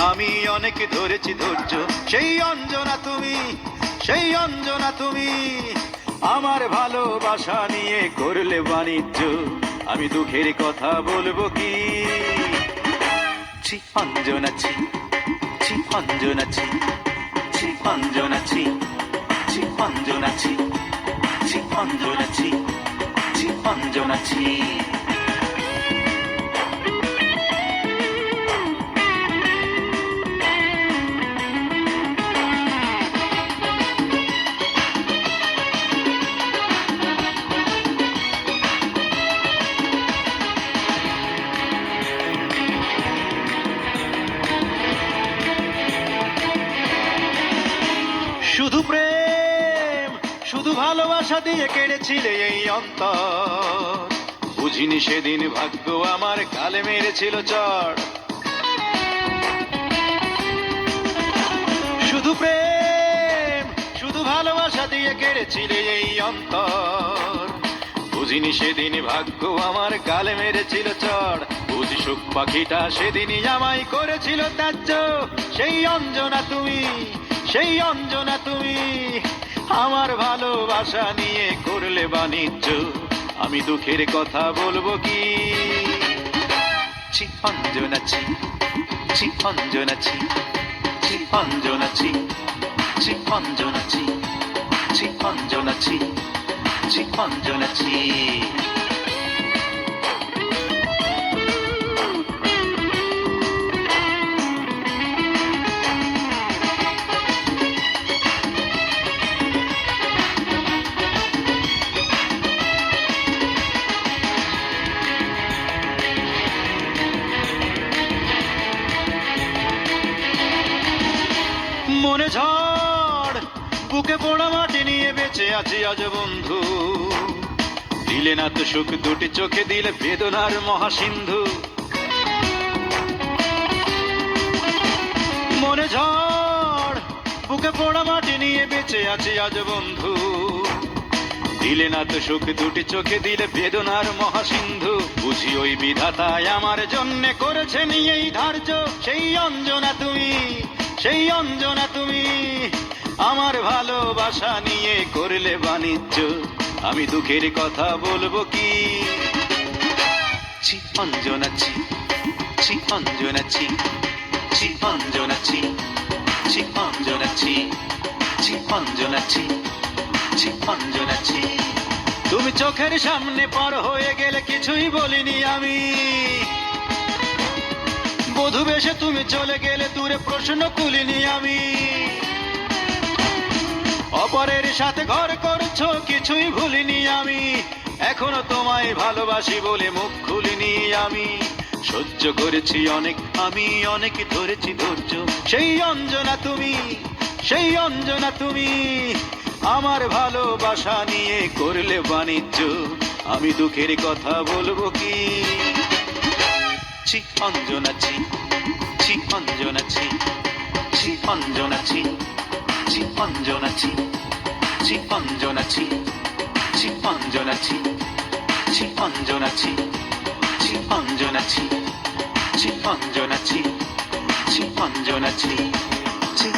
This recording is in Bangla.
আমি অনেক ধরেছি ধৈর্য, সেই অঞ্জনা তুমি, সেই অঞ্জনা তুমি। আমার ভালোবাসা নিয়ে করলে বাণিজ্য, আমি দুঃখের কথা বলবো কি? ছি অঞ্জনা ছি, ছি অঞ্জনা ছি, ছি অঞ্জনা ছি, ছি অঞ্জনা ছি, ছি অঞ্জনা ছি, ছি অঞ্জনা ছি। শুধু প্রেম, শুধু ভালোবাসা দিয়ে কেড়েছিলে এই অন্তর। বুঝিনি সেদিন ভাগ্য আমার গালে মেরেছিল চড়। শুধু প্রেম, শুধু ভালোবাসা দিয়ে কেড়েছিলে এই অন্তর। বুঝিনি সেদিন ভাগ্য আমার গালে মেরেছিল চড়। বুঝি সুখ পাখিটা সেদিনই আমায় করেছিল ত্যায্য। সেই অঞ্জনা তুমি, সেই অঞ্জনা তুমি। আমার ভালোবাসা নিয়ে করলে বাণিজ্য, আমি দুঃখের কথা বলবো কি? ছি অঞ্জনা ছি, ছি অঞ্জনা ছি, ছি অঞ্জনা ছি, ছি অঞ্জনা ছি, ছি অঞ্জনা ছি, ছি অঞ্জনা ছি। মনে ঝড়, বুকে পোড়া মাটি নিয়ে বেঁচে আছি আজ বন্ধু। দিলে না তো সুখ দুটি চোখে, দিলে বেদনার মহাসিন্ধু। মনে ঝড়, বুকে পোড়া মাটি নিয়ে বেঁচে আছি আজ বন্ধু। দিলে না তো সুখ দুটি চোখে, দিলে বেদনার মহাসিন্ধু। বুঝি ওই বিধাতায় আমার জন্যে করেছেন এই ধার্য। সেই অঞ্জনা তুমি, সেই অঞ্জনা তুমি। আমার ভালোবাসা নিয়ে করলে বাণিজ্য, আমি দুঃখের কথা বলবো কি? ছি অঞ্জনা ছি, ছি অঞ্জনা ছি, ছি অঞ্জনা ছি, ছি অঞ্জনা ছি, ছি অঞ্জনা ছি, ছি অঞ্জনা ছি। তুমি চোখের সামনে পার হয়ে গেলে কিছুই বলিনি আমি। বধূ বেশে তুমি চলে গেলে দূরে প্রশ্ন তুলিনি আমি। অপরের সাথে ঘর করছো কিছুই ভুলিনি আমি। এখনো তোমায় ভালোবাসি বলে মুখ খুলিনি আমি। সহ্য করেছি অনেক, আমি অনেক ধরেছি ধৈর্য। সেই অঞ্জনা তুমি, সেই অঞ্জনা তুমি। আমার ভালোবাসা নিয়ে করলে বাণিজ্য, আমি দুঃখের কথা বলবো কি? ছি অঞ্জনা ছি, ছি অঞ্জনা ছি, ছি অঞ্জনা ছি, ছি অঞ্জনা ছি, ছি অঞ্জনা ছি, ছি অঞ্জনা ছি, ছি অঞ্জনা ছি, ছি অঞ্জনা ছি, ছি অঞ্জনা ছি, ছি অঞ্জনা ছি, ছি